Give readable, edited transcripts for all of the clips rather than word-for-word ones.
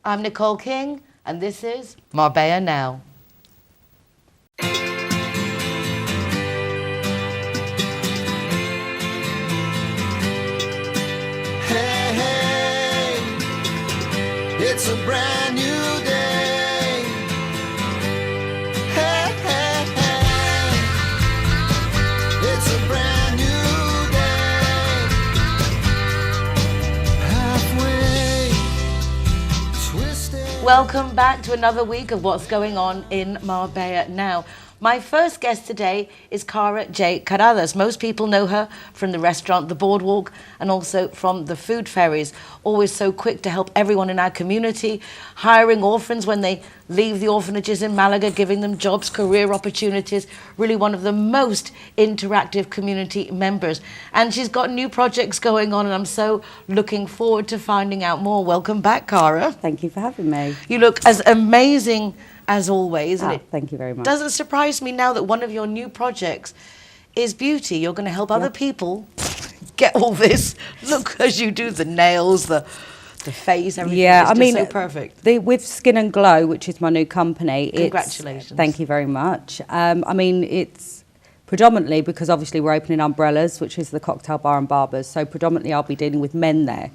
I'm Nicole King, and this is Marbella Now. Hey, hey, it's a brand new day. Hey, hey, hey, it's a brand new day. Halfway twisted. Welcome back to another week of what's going on in Marbella Now. My first guest today is Cara J. Carradas. Most people know her from the restaurant The Boardwalk and also from the food ferries. Always so quick to help everyone in our community, hiring orphans when they leave the orphanages in Malaga, giving them jobs, career opportunities. Really one of the most interactive community members. And she's got new projects going on, and I'm so looking forward to finding out more. Welcome back, Cara. Thank you for having me. You look as amazing as always. And it thank you very much. doesn't surprise me now that one of your new projects is beauty. You're going to help other people get all this. Look as you do the nails, the face, everything. Yeah, it's just so perfect. With Skin and Glow, which is my new company. Congratulations. Thank you very much. It's predominantly because obviously we're opening Umbrellas, which is the cocktail bar and barbers. So predominantly I'll be dealing with men there,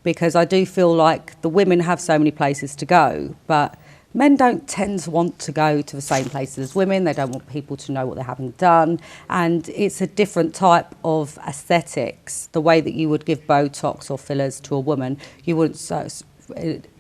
because I do feel like the women have so many places to go, but men don't tend to want to go to the same places as women. They don't want people to know what they're having done. And it's a different type of aesthetics. The way that you would give Botox or fillers to a woman, you wouldn't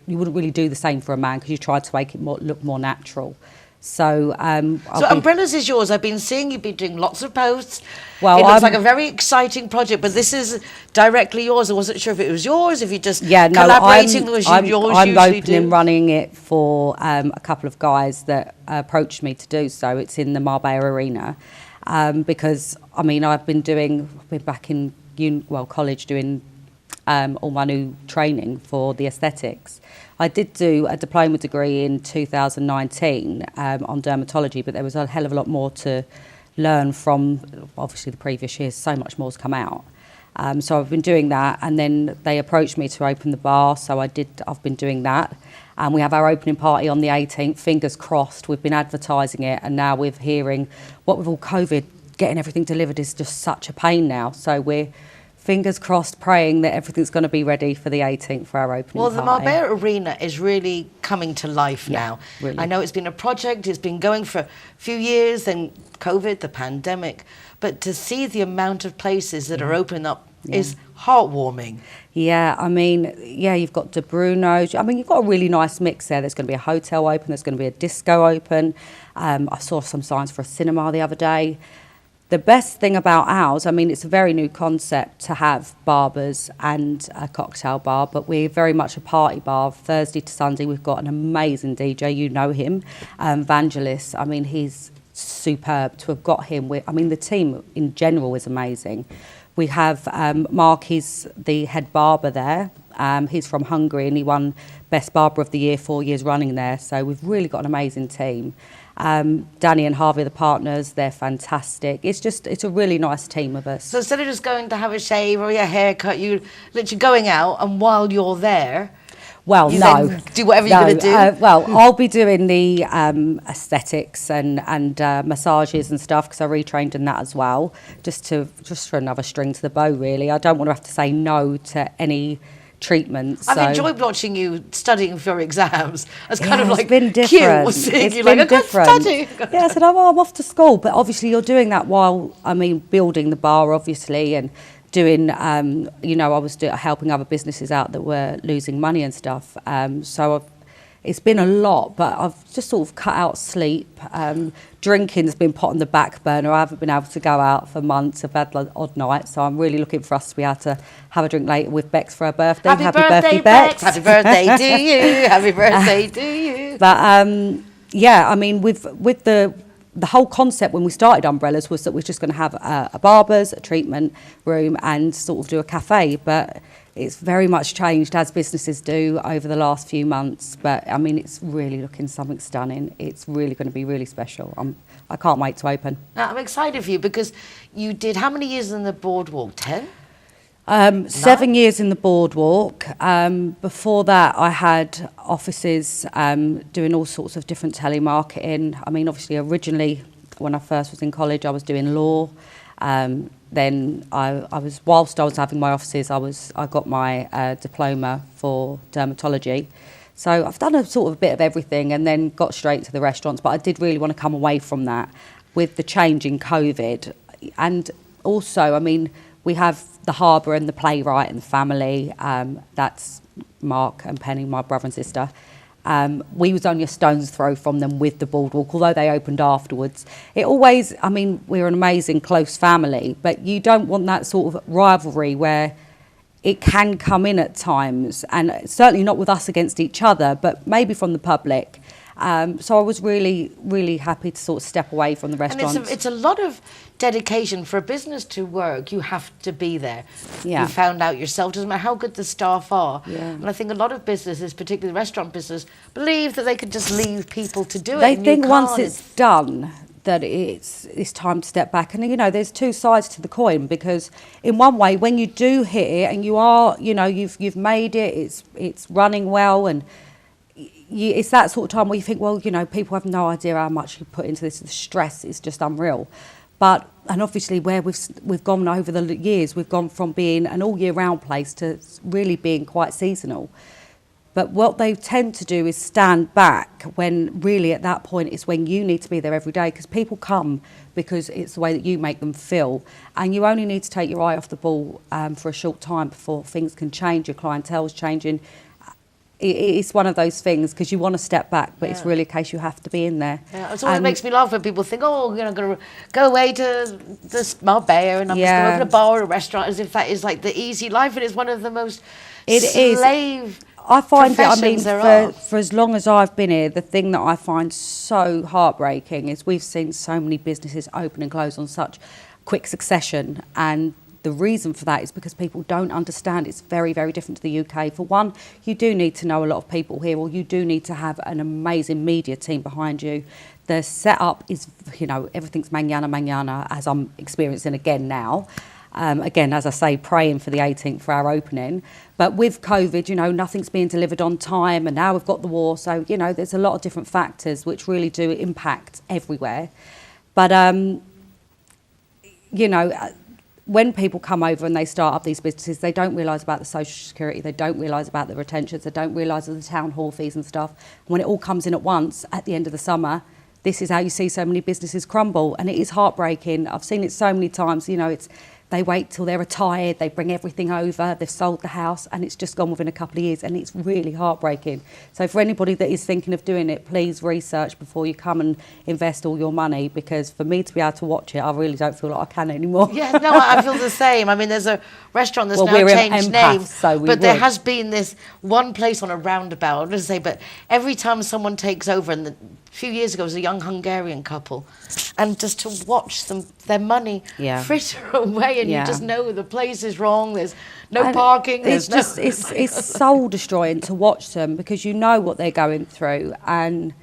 really do the same for a man, because you try to make it look more natural. So Umbrellas is yours. I've been seeing you've been doing lots of posts. Well, it looks like a very exciting project, but this is directly yours. I wasn't sure if it was yours, if you just collaborating with yours I'm usually opening and running it for a couple of guys that approached me to do so. It's in the Marbella Arena, because I've been back in college doing all my new training for the aesthetics. I did do a diploma degree in 2019 on dermatology, but there was a hell of a lot more to learn from, obviously, the previous years. So much more's come out. So I've been doing that, and then they approached me to open the bar, so I've been doing that. And we have our opening party on the 18th, fingers crossed. We've been advertising it, and now we're hearing, what with all COVID, getting everything delivered is just such a pain now. So we're fingers crossed, praying that everything's going to be ready for the 18th for our opening party. Well, the Marbella Arena is really coming to life now. Really. I know it's been a project, it's been going for a few years, then COVID, the pandemic, but to see the amount of places that are opening up is heartwarming. Yeah, you've got De Bruno. You've got a really nice mix there. There's going to be a hotel open, there's going to be a disco open. I saw some signs for a cinema the other day. The best thing about ours, it's a very new concept to have barbers and a cocktail bar, but we're very much a party bar. Thursday to Sunday, we've got an amazing DJ, you know him, Vangelis. He's superb to have got him. The team in general is amazing. We have Mark, he's the head barber there. He's from Hungary and he won Best Barber of the Year 4 years running there. So we've really got an amazing team. Danny and Harvey are the partners. They're fantastic. It's a really nice team of us. So instead of just going to have a shave or a haircut, you're literally going out, and while you're there, then do whatever you're going to do. I'll be doing the aesthetics and massages and stuff, because I retrained in that as well, just for another string to the bow, really. I don't want to have to say no to any treatments. I've enjoyed watching you studying for your exams. It's kind of like been different. Cute seeing you like, I got to study. Yeah, I said, I'm off to school. But obviously you're doing that while, building the bar, obviously, and doing, I was helping other businesses out that were losing money and stuff. It's been a lot, but I've just sort of cut out sleep. Drinking's been put on the back burner. I haven't been able to go out for months. I've had odd nights, so I'm really looking for us to be able to have a drink later with Bex for her birthday. Happy birthday, Bex! Happy birthday to you! Happy birthday to you! But with the whole concept when we started Umbrellas was that we're just going to have a barber's, a treatment room, and sort of do a cafe. But it's very much changed, as businesses do, over the last few months. But it's really looking something stunning. It's really going to be really special. I can't wait to open. I'm excited for you, because you did how many years in the Boardwalk? 10? 7 years in the boardwalk. Before that, I had offices doing all sorts of different telemarketing. I mean, obviously, originally, when I first was in college, I was doing law. Then whilst I was having my offices, I got my diploma for dermatology. So I've done a sort of a bit of everything and then got straight to the restaurants. But I did really want to come away from that with the change in COVID. And also, I mean, we have the Harbour and the Playwright and the family. That's Mark and Penny, my brother and sister. We was only a stone's throw from them with the boardwalk, although they opened afterwards. It always, I mean, we're an amazing close family, but you don't want that sort of rivalry where it can come in at times, and certainly not with us against each other, but maybe from the public. So I was really, really happy to sort of step away from the restaurants. And it's a lot of dedication. For a business to work, you have to be there. Yeah. You found out yourself, doesn't matter how good the staff are. Yeah. And I think a lot of businesses, particularly the restaurant business, believe that they could just leave people to do it. They and think you once can't. it's done that it's time to step back. And, you know, there's two sides to the coin, because in one way, when you do hit it and you are, you know, you've made it, it's running well, and it's that sort of time where you think, well, you know, people have no idea how much you put into this. The stress is just unreal. But, and obviously where we've gone over the years, we've gone from being an all year round place to really being quite seasonal. But what they tend to do is stand back when really at that point it's when you need to be there every day, because people come because it's the way that you make them feel. And you only need to take your eye off the ball for a short time before things can change. Your clientele's changing. It's one of those things, because you want to step back, but it's really a case you have to be in there. Yeah, it always makes me laugh when people think, oh, you know, I'm going to go away to this Marbella and I'm just going to open a bar or a restaurant, as if that is like the easy life. And it's one of the most slave I find it, I mean, professions there are. for as long as I've been here, the thing that I find so heartbreaking is we've seen so many businesses open and close on such quick succession, and the reason for that is because people don't understand it's very, very different to the UK. For one, you do need to know a lot of people here, or you do need to have an amazing media team behind you. The setup is, you know, everything's manana, as I'm experiencing again now. Again, as I say, praying for the 18th for our opening. But with COVID, you know, nothing's being delivered on time, and now we've got the war. So, you know, there's a lot of different factors which really do impact everywhere. But, you know, when people come over and they start up these businesses, they don't realise about the social security, they don't realise about the retentions, they don't realise of the town hall fees and stuff. When it all comes in at once at the end of the summer, this is how you see so many businesses crumble, and it is heartbreaking. I've seen it so many times. You know, they wait till they're retired, they bring everything over, they've sold the house, and it's just gone within a couple of years, and it's really heartbreaking. So for anybody that is thinking of doing it, please research before you come and invest all your money, because for me to be able to watch it, I really don't feel like I can anymore. Yeah, no, I feel the same. I mean, there's a restaurant that's now we're changed empaths, name, so but there has been this one place on a roundabout, I'm going to say, but every time someone takes over, and a few years ago it was a young Hungarian couple, and just to watch them, their money fritter away, and you just know the place is wrong, there's no parking, it's soul destroying to watch them, because you know what they're going through. And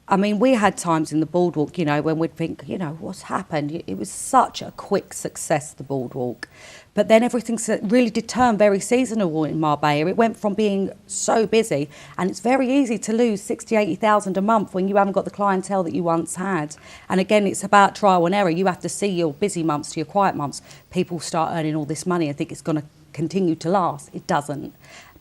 I mean, we had times in the boardwalk, you know, when we'd think, you know, what's happened? It was such a quick success, the boardwalk. But then everything really did turn very seasonal in Marbella. It went from being so busy, and it's very easy to lose 60, 80,000 a month when you haven't got the clientele that you once had. And again, it's about trial and error. You have to see your busy months to your quiet months. People start earning all this money and think it's going to continue to last. It doesn't.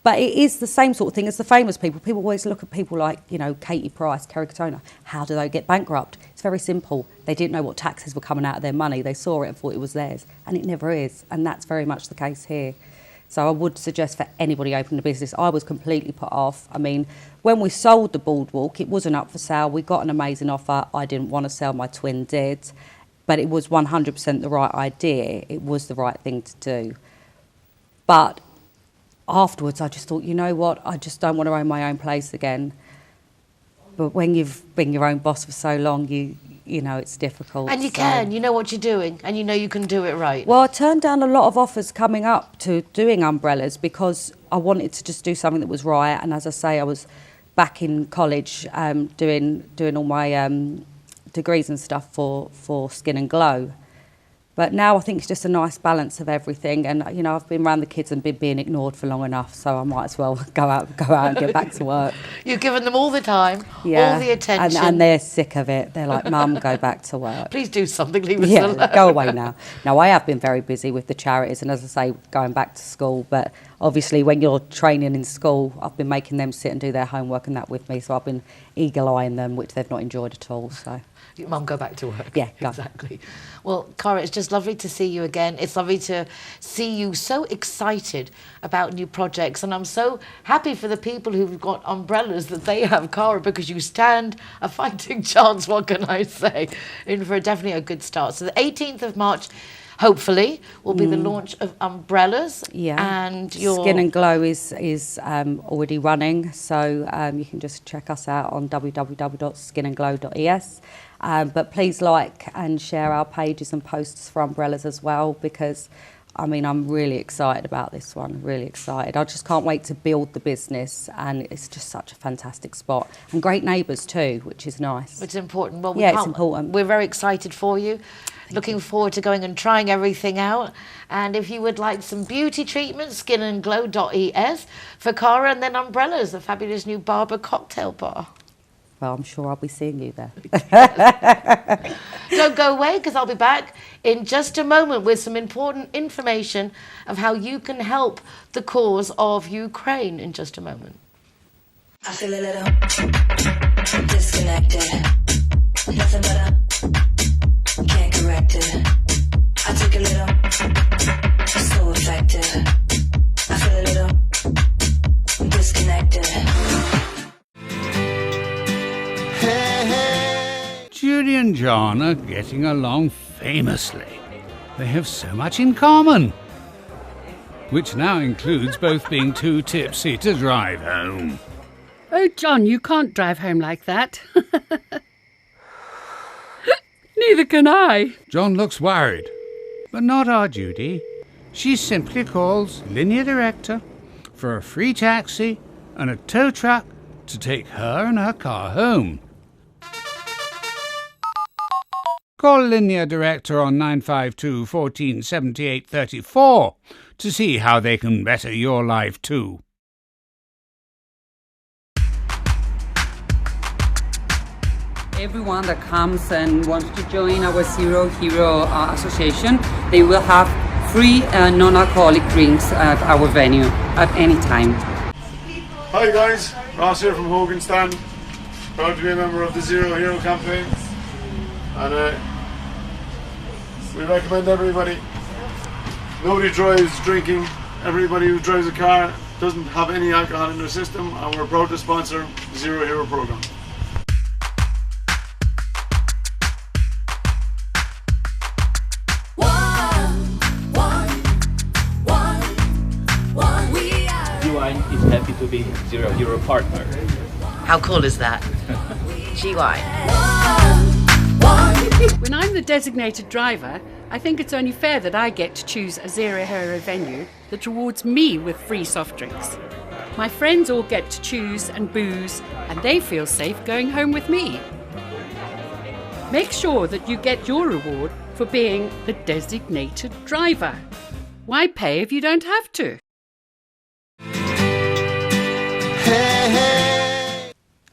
But it is the same sort of thing as the famous people. People always look at people like, you know, Katie Price, Kerry Katona. How do they get bankrupt? It's very simple. They didn't know what taxes were coming out of their money. They saw it and thought it was theirs. And it never is. And that's very much the case here. So I would suggest for anybody opening a business, I was completely put off. I mean, when we sold the boardwalk, it wasn't up for sale. We got an amazing offer. I didn't want to sell, my twin did. But it was 100% the right idea. It was the right thing to do. But afterwards, I just thought, you know what, I just don't want to own my own place again. But when you've been your own boss for so long, you know, it's difficult. And you know what you're doing, and you know you can do it right. Well, I turned down a lot of offers coming up to doing umbrellas, because I wanted to just do something that was right. And as I say, I was back in college doing all my degrees and stuff for Skin and Glow. But now I think it's just a nice balance of everything, and you know I've been around the kids and been being ignored for long enough, so I might as well go out and get back to work. You've given them all the time, Yeah, all the attention. and they're sick of it. They're like, "Mum, go back to work." Please do something, leave us Yeah, alone. go away now. No, I have been very busy with the charities, and as I say, going back to school. But obviously, when you're training in school, I've been making them sit and do their homework and that with me, so I've been eagle-eyeing them, which they've not enjoyed at all. So. Mum, go back to work. Yeah, go. Exactly. Well, Cara, it's just lovely to see you again. It's lovely to see you so excited about new projects. And I'm so happy for the people who've got umbrellas that they have, Cara, because you stand a fighting chance, what can I say, in for definitely a good start. So the 18th of March, hopefully, will be the launch of umbrellas. Yeah, and your Skin and Glow is already running, so you can just check us out on www.skinandglow.es. But please like and share our pages and posts for umbrellas as well, because I mean I'm really excited about this one, really excited. I just can't wait to build the business, and it's just such a fantastic spot and great neighbours too, which is nice. It's important. Well, it's important. We're very excited for you. Looking forward to going and trying everything out. And if you would like some beauty treatments, skinandglow.es for Cara, and then umbrellas, the fabulous new Barber cocktail bar. Well, I'm sure I'll be seeing you there. Don't go away, because I'll be back in just a moment with some important information of how you can help the cause of Ukraine in just a moment. I feel a little disconnected. Nothing but a can't correct it. I took a little so effective. I feel a little disconnected. Judy and John are getting along famously. They have so much in common, which now includes both being too tipsy to drive home. Oh, John, you can't drive home like that. Neither can I. John looks worried, but not our Judy. She simply calls Linear Director for a free taxi and a tow truck to take her and her car home. Call Linear Director on 952 14 78 34 to see how they can better your life too. Everyone that comes and wants to join our Zero Hero Association, they will have free non-alcoholic drinks at our venue at any time. Hi guys, Ross here from Hogan Stand. Proud to be a member of the Zero Hero campaign. And we recommend everybody, nobody drives drinking. Everybody who drives a car doesn't have any alcohol in their system, and we're proud to sponsor the Zero Hero program. GY is happy to be Zero Hero partner. How cool is that? GY. When I'm the designated driver, I think it's only fair that I get to choose a Zero Hero venue that rewards me with free soft drinks. My friends all get to choose and booze, and they feel safe going home with me. Make sure that you get your reward for being the designated driver. Why pay if you don't have to?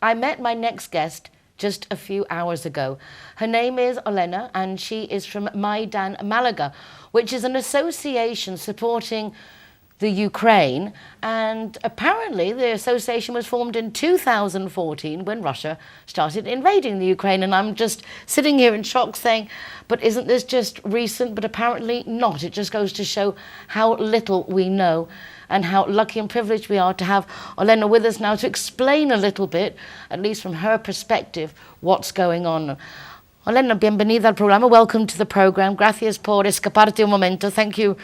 I met my next guest just a few hours ago. Her name is Olena, and she is from Maidan Malaga, which is an association supporting the Ukraine. And apparently the association was formed in 2014 when Russia started invading the Ukraine. And I'm just sitting here in shock saying, but isn't this just recent? But apparently not. It just goes to show how little we know and how lucky and privileged we are to have Olena with us now to explain a little bit, at least from her perspective, what's going on. Olena, bienvenida al programa. Welcome to the program. Gracias por escaparte un momento. Thank you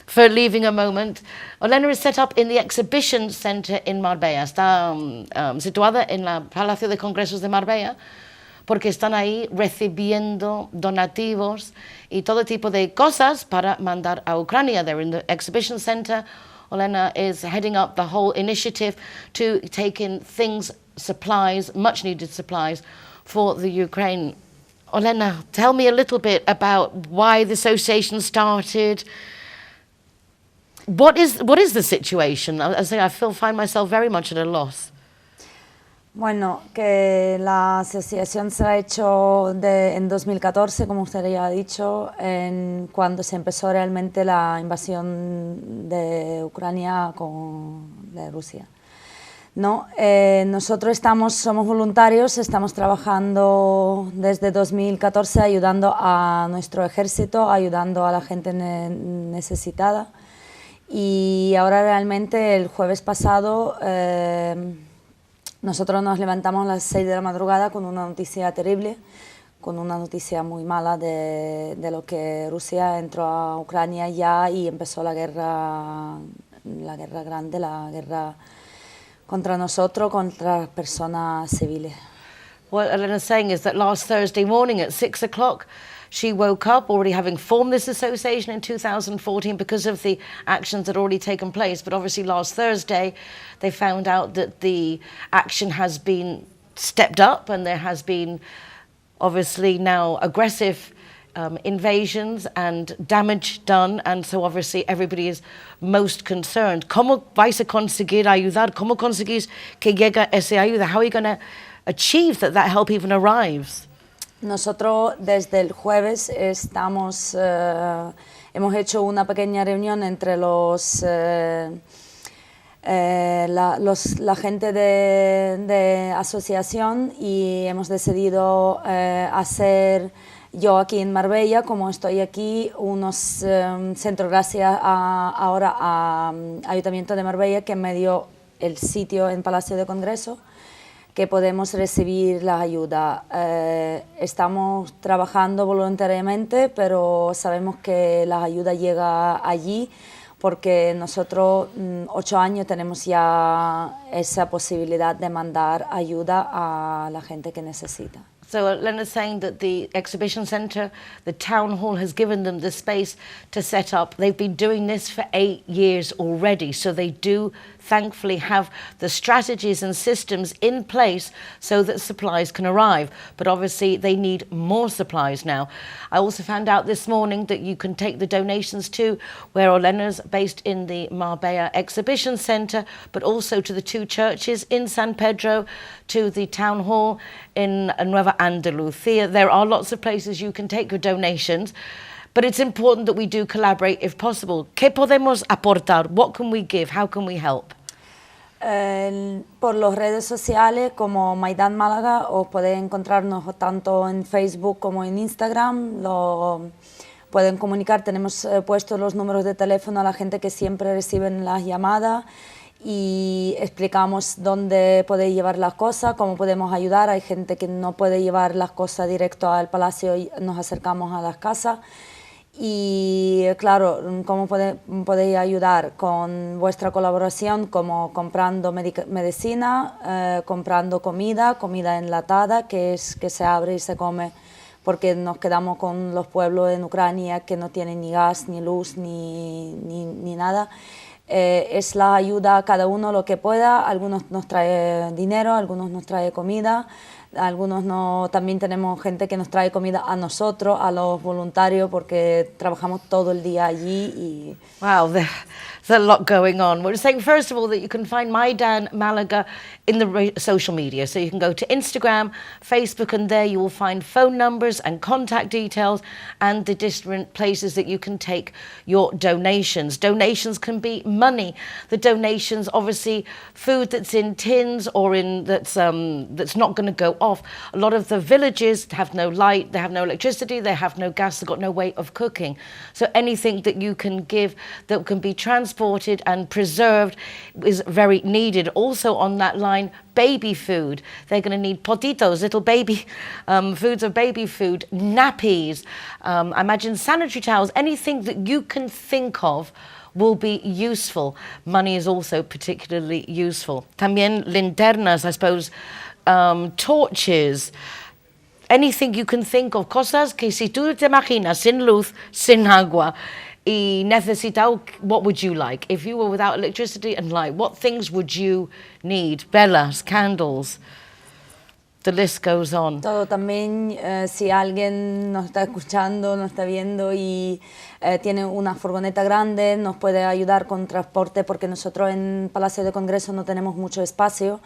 for leaving a moment. Olena is set up in the Exhibition Center in Marbella. Está situada en la Palacio de Congresos de Marbella, porque están ahí recibiendo donativos y todo tipo de cosas para mandar a Ucrania. They're in the Exhibition Center. Olena is heading up the whole initiative to take in things, supplies, much needed supplies for the Ukraine. Olena, tell me a little bit about why the association started. What is the situation? I say I find myself very much at a loss. Bueno, que la asociación se ha hecho en 2014, como usted ya ha dicho, cuando se empezó realmente la invasión de Ucrania de Rusia. No, nosotros somos voluntarios, estamos trabajando desde 2014 ayudando a nuestro ejército, ayudando a la gente necesitada. Y ahora realmente el jueves pasado nosotros nos levantamos a las 6 de la madrugada con una noticia terrible, con una noticia muy mala de lo que Rusia entró a Ucrania ya y empezó la guerra grande, la guerra contra nosotros, contra personas civiles. What Elena's saying is that last Thursday morning at 6 o'clock, she woke up already having formed this association in 2014 because of the actions that had already taken place. But obviously last Thursday, they found out that the action has been stepped up and there has been obviously now aggressive invasions and damage done, and so obviously everybody is most concerned. ¿Cómo vais a conseguir ayudar? ¿Cómo conseguís que llegue esa ayuda? How are you going to achieve that help even arrives? Nosotros desde el jueves hemos hecho una pequeña reunión entre la gente de asociación y hemos decidido hacer, yo aquí en Marbella, como estoy aquí, unos centros gracias ahora al Ayuntamiento de Marbella, que me dio el sitio en Palacio de Congreso, que podemos recibir la ayuda. Estamos trabajando voluntariamente, pero sabemos que la ayuda llega allí porque nosotros 8 años tenemos ya esa posibilidad de mandar ayuda a la gente que necesita. So Lena's saying that the exhibition centre, the town hall, has given them the space to set up. They've been doing this for 8 years already, so they do thankfully have the strategies and systems in place so that supplies can arrive. But obviously they need more supplies now. I also found out this morning that you can take the donations to where Olena's based in the Marbella Exhibition Centre, but also to the 2 churches in San Pedro, to the town hall in Nueva Andalucía. There are lots of places you can take your donations. But it's important that we do collaborate if possible. ¿Qué podemos aportar? What can we give? How can we help? Por las redes sociales como Maidan Málaga, os podéis encontrarnos tanto en Facebook como en Instagram. Pueden comunicar, tenemos puestos los números de teléfono a la gente que siempre reciben las llamadas y explicamos dónde podéis llevar las cosas, cómo podemos ayudar. Hay gente que no puede llevar las cosas directo al palacio y nos acercamos a las casas. Y claro, cómo podéis ayudar con vuestra colaboración, como comprando medicina, comprando comida enlatada que se abre y se come, porque nos quedamos con los pueblos en Ucrania que no tienen ni gas, ni luz, ni nada. Es la ayuda a cada uno lo que pueda. Algunos nos trae dinero, algunos nos trae comida. Algunos no, también tenemos gente que nos trae comida a nosotros, a los voluntarios, porque trabajamos todo el día allí. Y wow, there's a lot going on. We're saying, first of all, that you can find Maidan Malaga in the social media. So you can go to Instagram, Facebook, and there you will find phone numbers and contact details and the different places that you can take your donations. Donations can be money. The donations, obviously, food that's in tins or that's not going to go off. A lot of the villages have no light, they have no electricity, they have no gas, they've got no way of cooking. So anything that you can give that can be transported and preserved is very needed. Also on that line, baby food. They're going to need potitos, little baby foods of baby food, nappies, I imagine sanitary towels, anything that you can think of will be useful. Money is also particularly useful. También linternas, I suppose, torches, anything you can think of, cosas que si tú te imaginas sin luz, sin agua, y necesitado, what would you like? If you were without electricity and light, what things would you need? Velas, candles. The list goes on. Todo también, si alguien nos está escuchando, nos está viendo y tiene una furgoneta grande, nos puede ayudar con transporte, porque nosotros en Palacio de Congreso no tenemos mucho espacio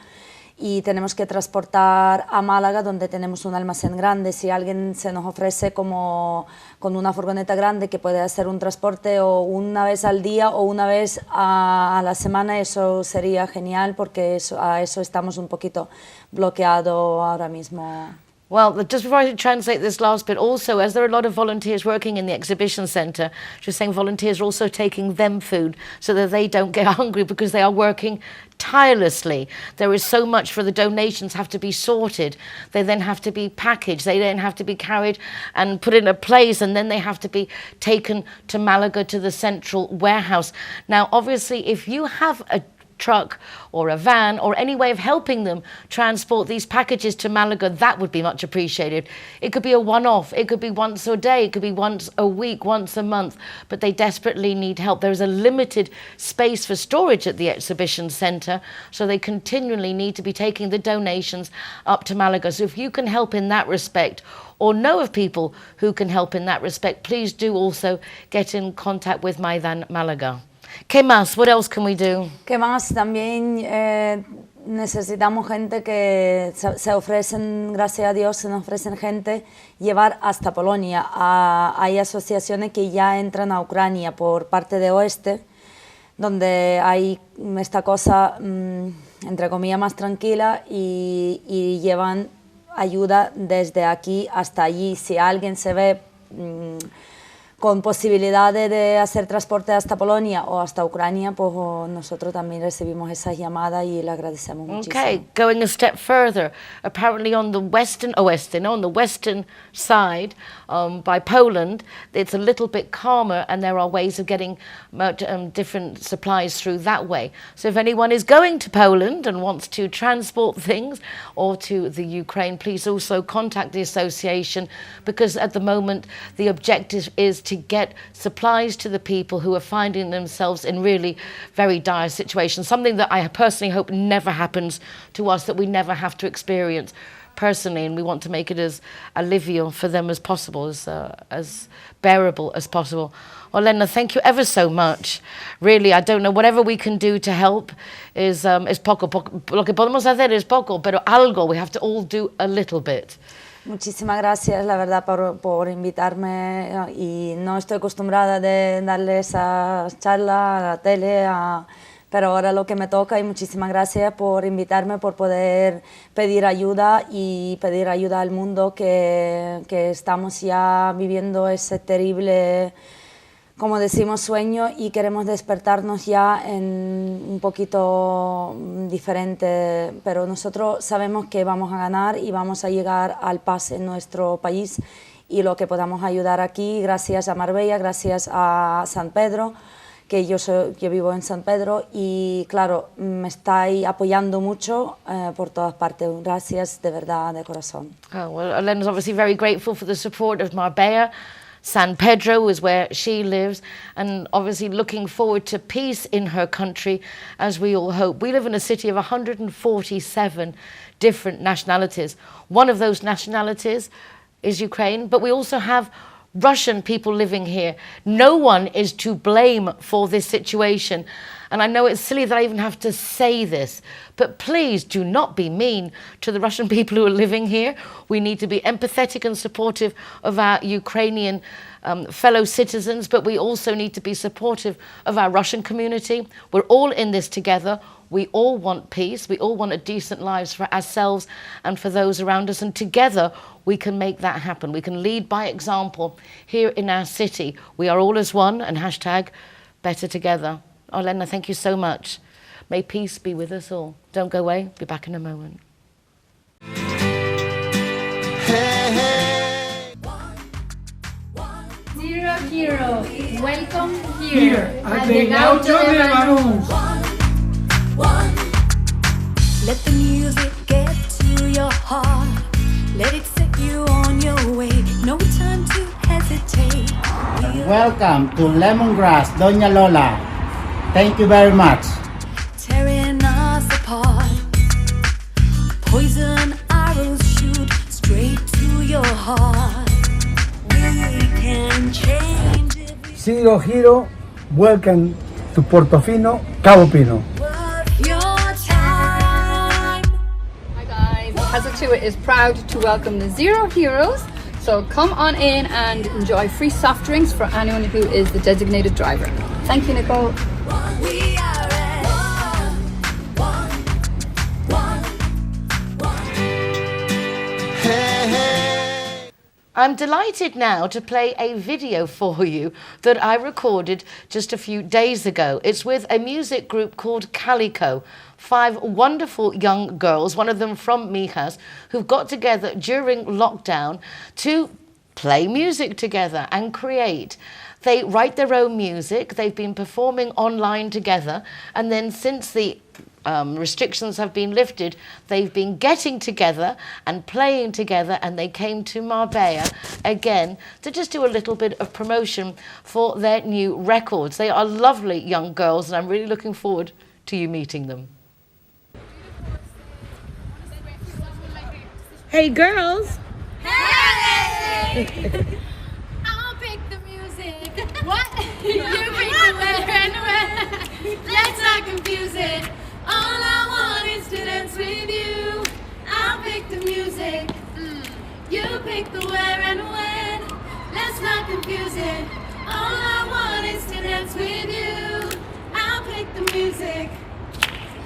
y tenemos que transportar a Málaga, donde tenemos un almacén grande. Si alguien se nos ofrece como con una furgoneta grande que puede hacer un transporte o una vez al día o una vez a la semana, eso sería genial, porque a eso estamos un poquito bloqueados ahora mismo. Well, just before I translate this last bit, also, as there are a lot of volunteers working in the exhibition centre, just saying volunteers are also taking them food so that they don't get hungry, because they are working tirelessly. There is so much for the donations have to be sorted. They then have to be packaged. They then have to be carried and put in a place, and then they have to be taken to Malaga to the central warehouse. Now, obviously, if you have a truck or a van or any way of helping them transport these packages to Malaga, that would be much appreciated. It could be a one-off, it could be once a day, it could be once a week, once a month, but they desperately need help. There is a limited space for storage at the exhibition centre, so they continually need to be taking the donations up to Malaga. So if you can help in that respect, or know of people who can help in that respect, please do also get in contact with Maidan Malaga. ¿Qué más? What else can we do? ¿Qué más? También necesitamos gente que se ofrecen, gracias a Dios, se nos ofrecen gente llevar hasta Polonia. Hay asociaciones que ya entran a Ucrania por parte de oeste, donde hay esta cosa, entre comillas, más tranquila, y llevan ayuda desde aquí hasta allí. Si alguien se ve con posibilidades de hacer transporte hasta Polonia o hasta Ucrania, pues nosotros también recibimos esas llamadas y le agradecemos muchísimo. Okay, going a step further, apparently on the on the western side, by Poland, it's a little bit calmer, and there are ways of getting different supplies through that way. So if anyone is going to Poland and wants to transport things, or to the Ukraine, please also contact the association, because at the moment the objective is to get supplies to the people who are finding themselves in really very dire situations, something that I personally hope never happens to us, that we never have to experience personally, and we want to make it as alivio for them as possible, as bearable as possible. Olena, thank you ever so much. Really, I don't know, whatever we can do to help is poco. Lo que podemos hacer es poco, pero algo, we have to all do a little bit. Muchísimas gracias, la verdad, por invitarme, y no estoy acostumbrada de darle esa charla a la tele, pero ahora lo que me toca, y muchísimas gracias por invitarme, por poder pedir ayuda y pedir ayuda al mundo, que estamos ya viviendo ese terrible, como decimos, sueño, y queremos despertarnos ya en un poquito diferente, pero nosotros sabemos que vamos a ganar y vamos a llegar al paz en nuestro país, y lo que podamos ayudar aquí, gracias a Marbella, gracias a San Pedro, que yo vivo en San Pedro, y claro, me estáis apoyando mucho por todas partes. Gracias de verdad, de corazón. Oh, well, Elena's obviously very grateful for the support of Marbella. San Pedro is where she lives, and obviously looking forward to peace in her country, as we all hope. We live in a city of 147 different nationalities. One of those nationalities is Ukraine, but we also have Russian people living here. No one is to blame for this situation. And I know it's silly that I even have to say this, but please do not be mean to the Russian people who are living here. We need to be empathetic and supportive of our Ukrainian fellow citizens, but we also need to be supportive of our Russian community. We're all in this together. We all want peace. We all want a decent lives for ourselves and for those around us. And together we can make that happen. We can lead by example here in our city. We are all as one, and hashtag better together. Olena, thank you so much. May peace be with us all. Don't go away. Be back in a moment. Zero Hero, welcome here at the Gaucho de Barón. Let the music get to your heart. Let it set you on your way. No time to hesitate. Welcome to Lemongrass, Doña Lola. Thank you very much. Tearing us apart. Poison our arrows shoot straight to your heart. We can change it. Zero Hero, welcome to Portofino, Cabo Pino. Your time. Hi guys, Kazatua is proud to welcome the Zero Heroes. So come on in and enjoy free soft drinks for anyone who is the designated driver. Thank you, Nicole. We are at I'm delighted now to play a video for you that I recorded just a few days ago. It's with a music group called Calico. 5 wonderful young girls, one of them from Mijas, who've got together during lockdown to play music together and create. They write their own music. They've been performing online together, and then since the restrictions have been lifted, they've been getting together and playing together, and they came to Marbella again to just do a little bit of promotion for their new records. They are lovely young girls, and I'm really looking forward to you meeting them. Hey girls! Hey! I'll pick the music. What? You pick the where and when. Let's not confuse it. All I want is to dance with you. I'll pick the music. You pick the where and when. Let's not confuse it. All I want is to dance with you. I'll pick the music.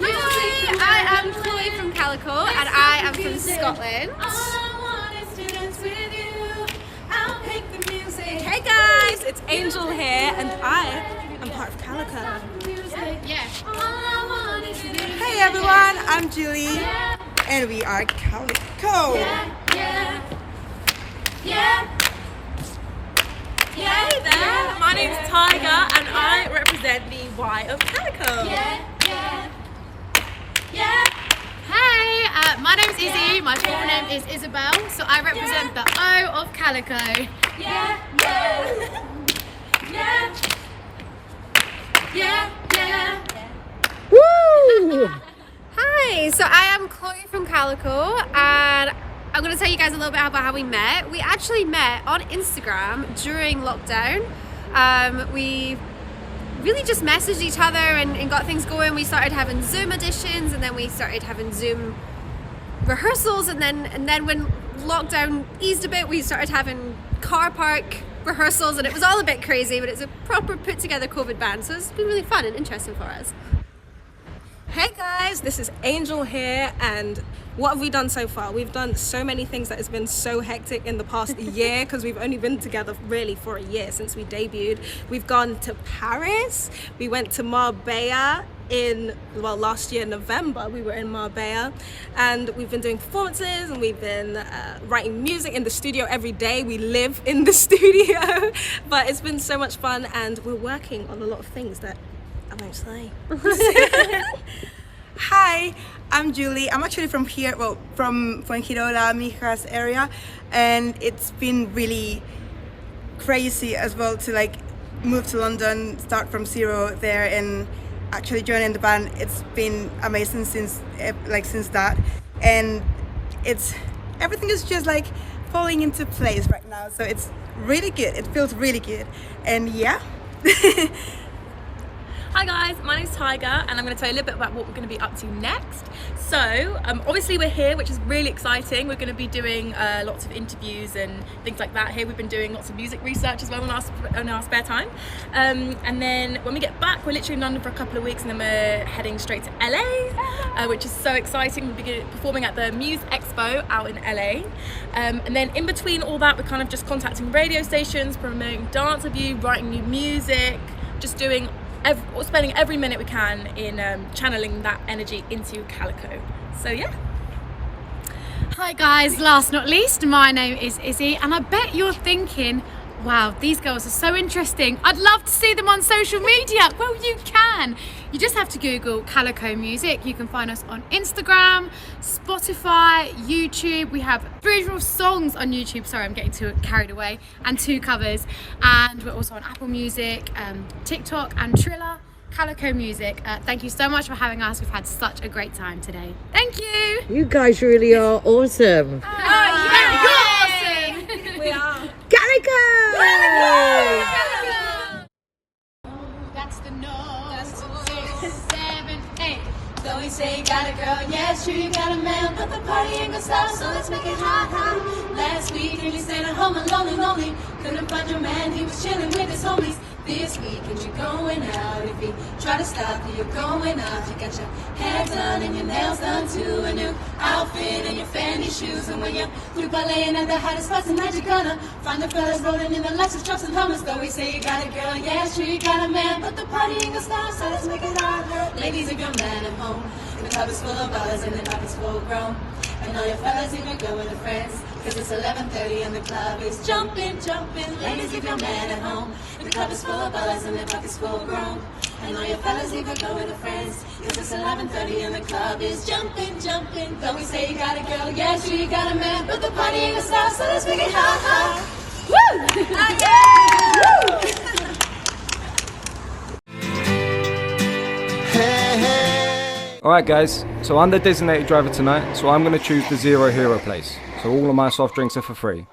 Hi, I am Chloe from Calico and I am from Scotland. All I want is to dance with you. I'll pick the music. Hey guys, it's Angel here and I am part of Calico. Yeah. All I want is to dance. Hey everyone, I'm Julie and we are Calico. Yeah. Yeah. Hey there, my name's Tiger and I represent the Y of Calico. Yeah. Hey, my name's Izzy. My full name is Isabel, so I represent the O of Calico. Yeah. Woo! Hi, so I am Chloe from Calico and I'm going to tell you guys a little bit about how we met. We actually met on Instagram during lockdown. We really just messaged each other and got things going. We started having Zoom auditions and then we started having Zoom rehearsals and then when lockdown eased a bit we started having car park rehearsals and it was all a bit crazy, but it's a proper put together COVID band, so it's been really fun and interesting for us. Hey guys, this is Angel here and what have we done so far? We've done so many things that has been so hectic in the past year because we've only been together really for a year since we debuted. We've gone to Paris, we went to Marbella last year November we were in Marbella and we've been doing performances and we've been writing music in the studio every day. We live in the studio but it's been so much fun and we're working on a lot of things that I won't say. Hi, I'm Julie. I'm actually from here, from Fuengirola, Mijas area, and it's been really crazy as well to move to London, start from zero there, and actually joining the band. It's been amazing since that, and everything is just falling into place right now. So it's really good. It feels really good, and yeah. Hi guys, my name's Tiger and I'm going to tell you a little bit about what we're going to be up to next. So obviously we're here, which is really exciting. We're going to be doing lots of interviews and things like that here. We've been doing lots of music research as well in our spare time. And then when we get back, we're literally in London for a couple of weeks and then we're heading straight to LA, which is so exciting. We'll be performing at the Muse Expo out in LA. And then in between all that, we're kind of just contacting radio stations, promoting Dance With You, writing new music, just spending every minute we can in channeling that energy into Calico. So yeah. Hi guys, last not least, my name is Izzy and I bet you're thinking, wow, these girls are so interesting. I'd love to see them on social media. Well, you can. You just have to Google Calico Music. You can find us on Instagram, Spotify, YouTube. We have 3 original songs on YouTube. Sorry, I'm getting too carried away. And 2 covers. And we're also on Apple Music, TikTok and Triller. Calico Music, thank you so much for having us. We've had such a great time today. Thank you. You guys really are awesome. You're awesome. We are. Calico! That's the note. 6, 7, 8. So we say you got a girl, yeah, sure you got a man, but the party ain't gonna stop, so let's make it hot, hot. Last week, and you stayed at home and lonely. Couldn't find your man, he was chilling with his homies. This weekend you're going out. If he try to stop you, you're going out. You got your hair done and your nails done too. A new outfit and your fanny shoes. And when you're through balleting at the hottest spots tonight, you're gonna find the fellas rolling in the Lexus trucks and Hummers. Though we say you got a girl, yeah, sure you got a man, but the party ain't gonna stop, so let's make it hot. Ladies, if your man at home, the club is full of ballers and the night is full grown. And all your fellas even go with the friends, cause it's 11:30 and the club is jumping. Ladies, leave your man at home. The club is full of ballers and the pockets full grown. And all your fellas even go with the friends, cause it's 11:30 and the club is jumping. Though we say you got a girl, yeah, sure you got a man, but the party ain't gonna stop, so let's make it hot, hot. Woo! Alright guys, so I'm the designated driver tonight, so I'm going to choose the Zero Hero place. So all of my soft drinks are for free.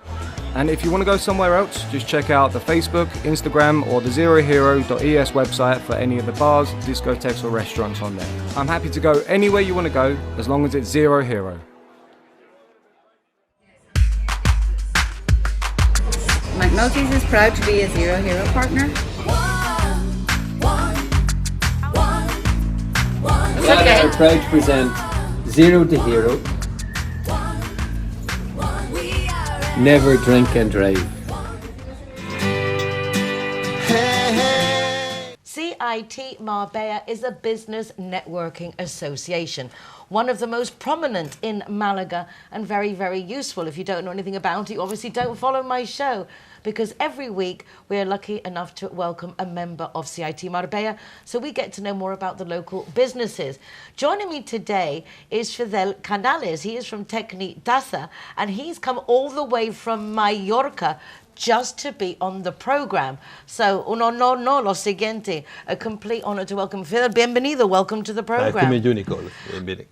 And if you want to go somewhere else, just check out the Facebook, Instagram or the zerohero.es website for any of the bars, discotheques or restaurants on there. I'm happy to go anywhere you want to go, as long as it's Zero Hero. McNulty's is proud to be a Zero Hero partner. We are proud to present Zero to Hero. Never drink and drive. CIT Marbella is a business networking association, one of the most prominent in Malaga and very, very useful. If you don't know anything about it, you obviously don't follow my show, because every week we're lucky enough to welcome a member of CIT Marbella, so we get to know more about the local businesses. Joining me today is Fidel Canales. He is from Tecnitasa, and he's come all the way from Mallorca just to be on the program. So, lo siguiente, a complete honor to welcome Fidel. Bienvenido, welcome to the program.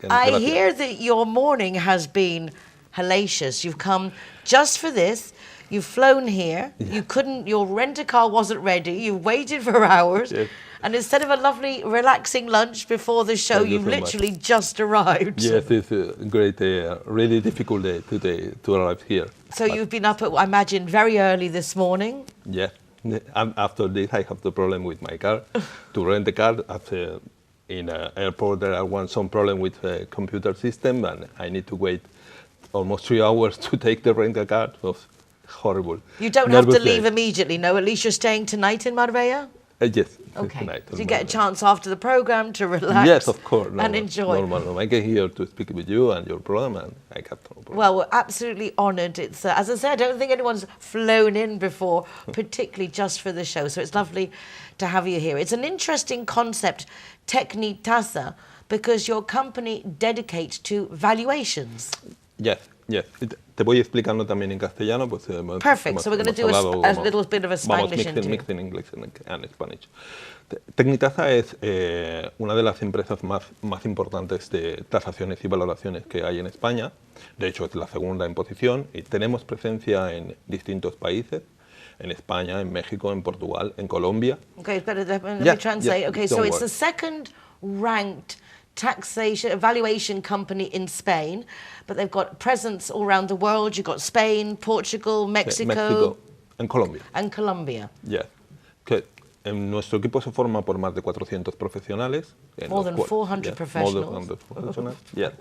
I hear that your morning has been hellacious. You've come just for this. You've flown here. You couldn't, your rent-a-car wasn't ready. You waited for hours. Yes. And instead of a lovely, relaxing lunch before the show, you've literally just arrived. Yes, it's a great, really difficult day today to arrive here. So you've been up at, I imagine, very early this morning? Yeah. And after this, I have the problem with my car. To rent the car, after in an airport, there are some problem with the computer system, and I need to wait almost 3 hours to take the rental car. So horrible. You don't have to leave immediately, no? At least you're staying tonight in Marbella? Yes. Okay. Tonight. So you get a chance after the program to relax? Yes, of course. And enjoy. Normal. I came here to speak with you and your program, and I have no problem. Well, we're absolutely honoured. It's as I said, I don't think anyone's flown in before, particularly just for the show. So it's lovely to have you here. It's an interesting concept, Tecnitasa, because your company dedicates to valuations. Yes. Yes, te voy explicando también en castellano, pues. Perfect. So we're going to do a little bit of a Spanish interview. Mixing English and Spanish. Tecnitasa es una de las empresas más importantes de tasaciones y valoraciones que hay en España. De hecho, es la segunda en posición y tenemos presencia en distintos países. En España, en México, en Portugal, en Colombia. Okay, let me translate. Yeah, okay, so it's the second ranked taxation evaluation company in Spain, but they've got presence all around the world. You've got Spain, Portugal, Mexico and Colombia. And Colombia. Yeah. Que nuestro equipo se forma por más de 400 profesionales. More than 400 professionals. More than 400 professionals. Yeah.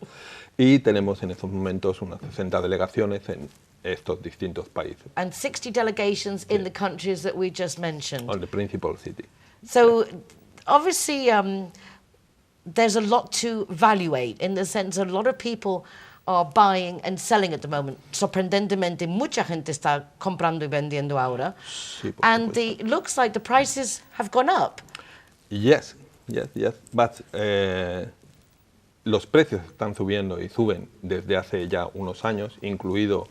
Y tenemos en estos momentos unas 60 delegaciones en estos distintos países. And 60 delegations in the countries that we just mentioned. On the principal city. So, obviously, there's a lot to evaluate, in the sense a lot of people are buying and selling at the moment. Sorprendentemente, mucha gente está comprando y vendiendo ahora. Sí, and it looks like the prices have gone up. Yes. But los precios están subiendo y suben desde hace ya unos años, incluido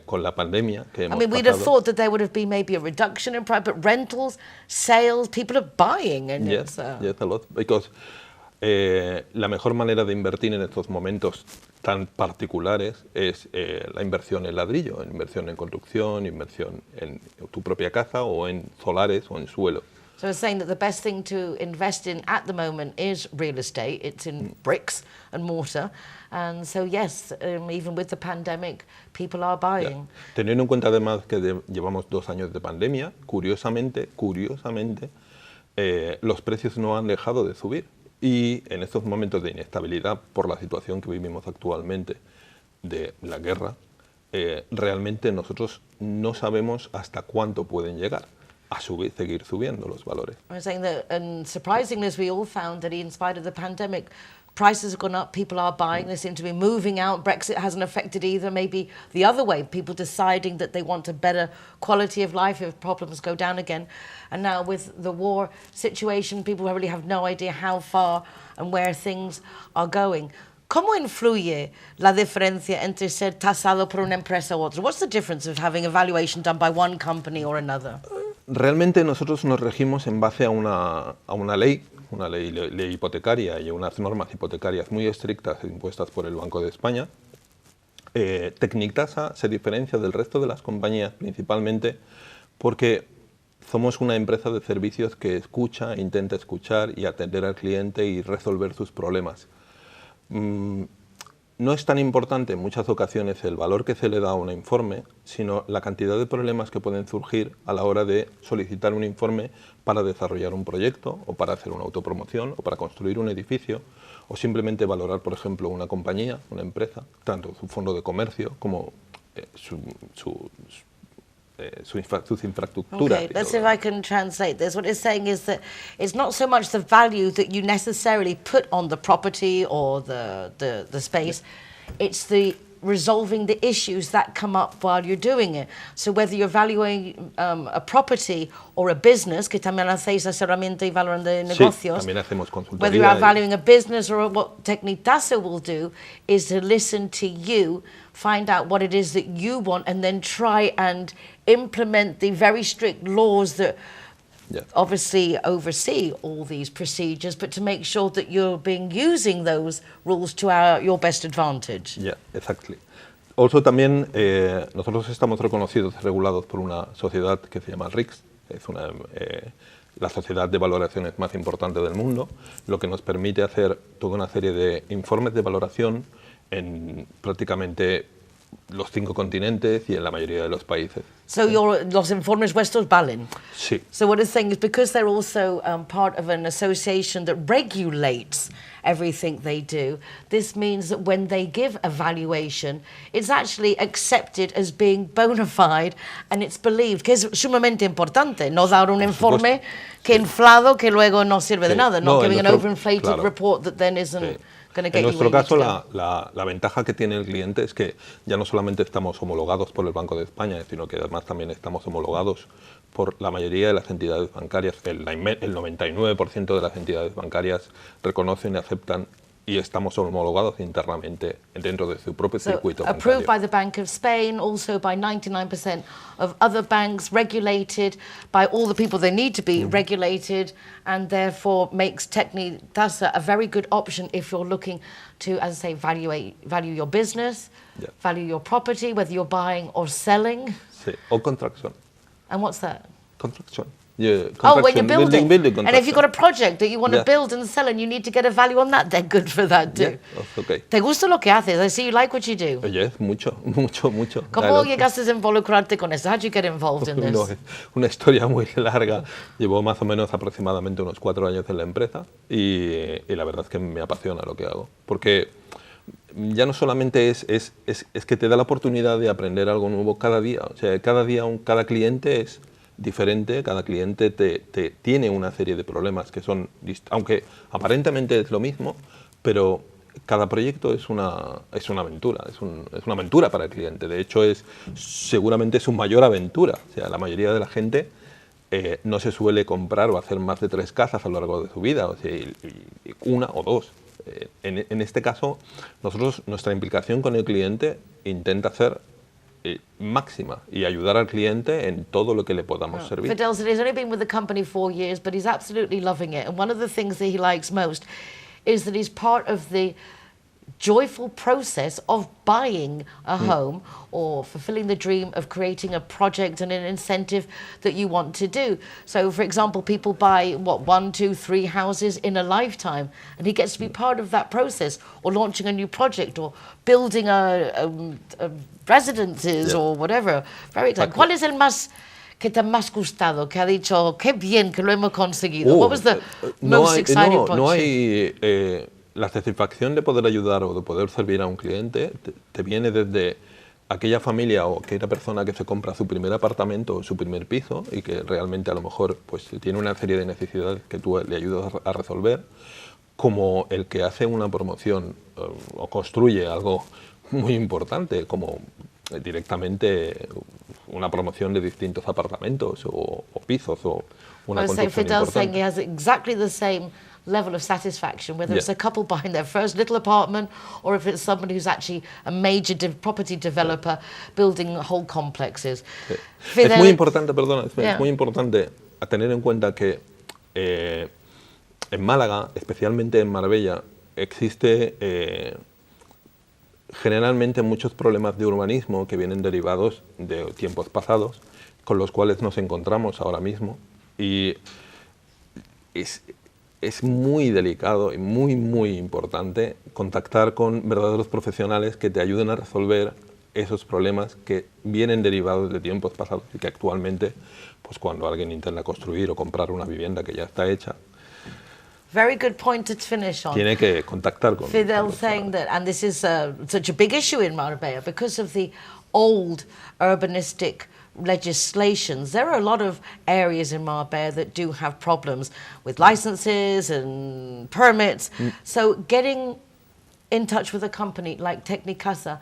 con la pandemia que I hemos mean, we'd have pasado. thought that there would have been maybe a reduction in price, but rentals, sales, people are buying, and Yes, it's... yes, a lot. Because la mejor manera de invertir en estos momentos tan particulares es la inversión en ladrillo, inversión en construcción, inversión en tu propia casa o en solares o en suelo. So I was saying that the best thing to invest in at the moment is real estate. It's in bricks and mortar. And so, yes, even with the pandemic, people are buying. Teniendo en cuenta además que llevamos 2 años de pandemia, curiosamente, los precios no han dejado de subir. Y en estos momentos de inestabilidad por la situación que vivimos actualmente de la guerra, realmente nosotros no sabemos hasta cuánto pueden llegar a seguir subiendo los valores. I was saying that, and surprisingly, as we all found, that in spite of the pandemic, prices have gone up, people are buying, they seem to be moving out. Brexit hasn't affected either, maybe the other way, people deciding that they want a better quality of life if problems go down again. And now with the war situation, people really have no idea how far and where things are going. ¿Cómo influye la diferencia entre ser tasado por una empresa u otra? What's the difference of having a valuation done by one company or another? Realmente nosotros nos regimos en base a una ley hipotecaria y unas normas hipotecarias muy estrictas impuestas por el Banco de España. Tecnictasa se diferencia del resto de las compañías principalmente porque somos una empresa de servicios que escucha, intenta escuchar y atender al cliente y resolver sus problemas. No es tan importante en muchas ocasiones el valor que se le da a un informe, sino la cantidad de problemas que pueden surgir a la hora de solicitar un informe para desarrollar un proyecto o para hacer una autopromoción o para construir un edificio o simplemente valorar, por ejemplo, una compañía, una empresa, tanto su fondo de comercio como sus infraestructuras. Okay, let's see if I can translate this. What it's saying is that it's not so much the value that you necessarily put on the property or the space, it's the resolving the issues that come up while you're doing it. So whether you're valuing a property or a business, que también hacéis asesoramiento y valoración de negocios, también hacemos consultoría. whether you are valuing a business or what Tecnitasa will do is to listen to you, find out what it is that you want, and then try and implement the very strict laws that obviously oversee all these procedures, but to make sure that you're using those rules to your best advantage. Yeah, exactly. Also también nosotros estamos reconocidos y regulados por una sociedad que se llama RICS, es la sociedad de valoraciones más importante del mundo, lo que nos permite hacer toda una serie de informes de valoración en prácticamente los 5 continentes y en la mayoría de los países. So los informes vuestros valen? Sí. So what it's saying is because they're also part of an association that regulates everything they do, this means that when they give a valuation, it's actually accepted as being bona fide and it's believed, que es sumamente importante, no dar un informe que inflado que luego no sirve de nada, not giving an overinflated report that then isn't... En nuestro caso, la ventaja que tiene el cliente es que ya no solamente estamos homologados por el Banco de España, sino que además también estamos homologados por la mayoría de las entidades bancarias. El 99% de las entidades bancarias reconocen y aceptan y estamos homologados internamente dentro de su propio circuito bancario. Approved by the Bank of Spain, also by 99% of other banks, regulated by all the people they need to be regulated, and therefore makes Tecnitasa a very good option if you're looking to, as I say, value your business, value your property, whether you're buying or selling. Sí, o construction. And what's that? Construction. Yeah, when you're building. And if you've got a project that you want to Yeah. build and sell and you need to get a value on that, they're good for that too. Yeah, that's okay. ¿Te gusta lo que haces? I see you like what you do. Yes, mucho. ¿Cómo llegaste a involucrarte con eso? How did you get involved in this? No, es una historia muy larga. Llevo más o menos aproximadamente unos 4 años en la empresa y la verdad es que me apasiona lo que hago. Porque ya no solamente es que te da la oportunidad de aprender algo nuevo cada día. O sea, cada cliente es diferente, cada cliente te tiene una serie de problemas que son, aunque aparentemente es lo mismo, pero cada proyecto es una aventura, es una aventura para el cliente. De hecho, seguramente su mayor aventura. O sea, la mayoría de la gente no se suele comprar o hacer más de 3 casas a lo largo de su vida, o sea, y 1 o 2. En este caso, nuestra implicación con el cliente intenta ser máxima y ayudar al cliente en todo lo que le podamos servir. Fidel said he's only been with the company 4 years, but he's absolutely loving it. And one of the things that he likes most is that he's part of the joyful process of buying a home or fulfilling the dream of creating a project and an incentive that you want to do. So, for example, people buy, 1, 2, 3 houses in a lifetime, and he gets to be part of that process, or launching a new project, or building a residences, or whatever. Very exciting. ¿Cuál es el más que te ha más gustado, que ha dicho, qué bien que lo hemos conseguido? What was the most exciting project? No hay la satisfacción de poder ayudar o de poder servir a un cliente te viene desde aquella familia o aquella persona que se compra su primer apartamento o su primer piso y que realmente a lo mejor pues tiene una serie de necesidades que tú le ayudas a resolver, como el que hace una promoción o construye algo muy importante, como directamente una promoción de distintos apartamentos o pisos o una construcción Fidel's saying importante. he has exactly the same level of satisfaction, whether it's a couple buying their first little apartment or if it's somebody who's actually a major property developer building whole complexes. Es muy importante, perdona, es muy importante a tener en cuenta que en Málaga, especialmente en Marbella, existe generalmente muchos problemas de urbanismo que vienen derivados de tiempos pasados, con los cuales nos encontramos ahora mismo, y es muy delicado y muy importante contactar con verdaderos profesionales que te ayuden a resolver esos problemas que vienen derivados de tiempos pasados y que actualmente, pues cuando alguien intenta construir o comprar una vivienda que ya está hecha, very good point to finish on. Tiene que contactar con Fidel saying that, and this is such a big issue in Marbella because of the old urbanistic legislations. There are a lot of areas in Marbella that do have problems with licenses and permits. So getting in touch with a company like Tecnicasa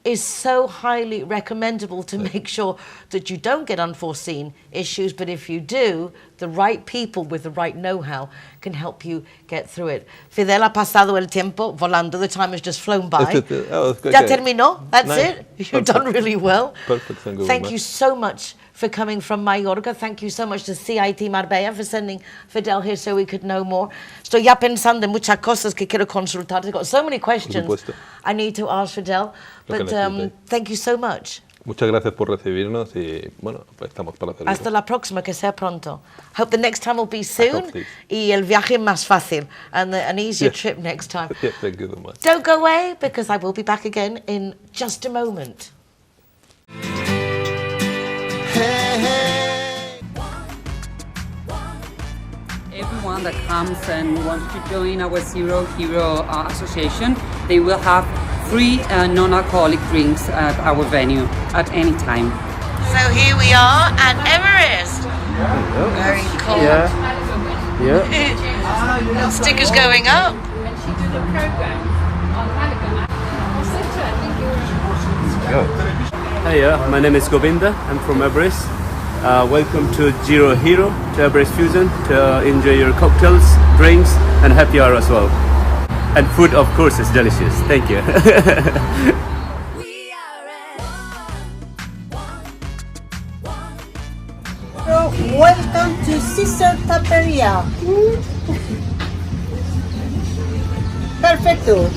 is so highly recommendable to make sure that you don't get unforeseen issues, but if you do, the right people with the right know-how can help you get through it. Fidel, ha pasado el tiempo volando. The time has just flown by. Ya terminó? That's it? You've done really well. Perfect. Thank you so much for coming from Mallorca. Thank you so much to CIT Marbella for sending Fidel here so we could know more. Estoy ya pensando en muchas cosas que quiero consultar. I've got so many questions I need to ask Fidel, but thank you so much. Muchas gracias por recibirnos y bueno, pues estamos para hacerlo. Hasta la próxima, que sea pronto. Hope the next time will be soon y el viaje más fácil and an easier trip next time. Yeah, thank you so much. Don't go away because I will be back again in just a moment. Everyone that comes and wants to join our Zero Hero Association, they will have free non-alcoholic drinks at our venue at any time. So here we are at Everest. Very cool. Yeah. Stickers going up. Hi, my name is Govinda. I'm from Everest. Welcome to Zero Hero, to Everest Fusion, to enjoy your cocktails, drinks, and happy hour as well. And food, of course, is delicious. Thank you. Welcome to Sister Taperia. Perfecto.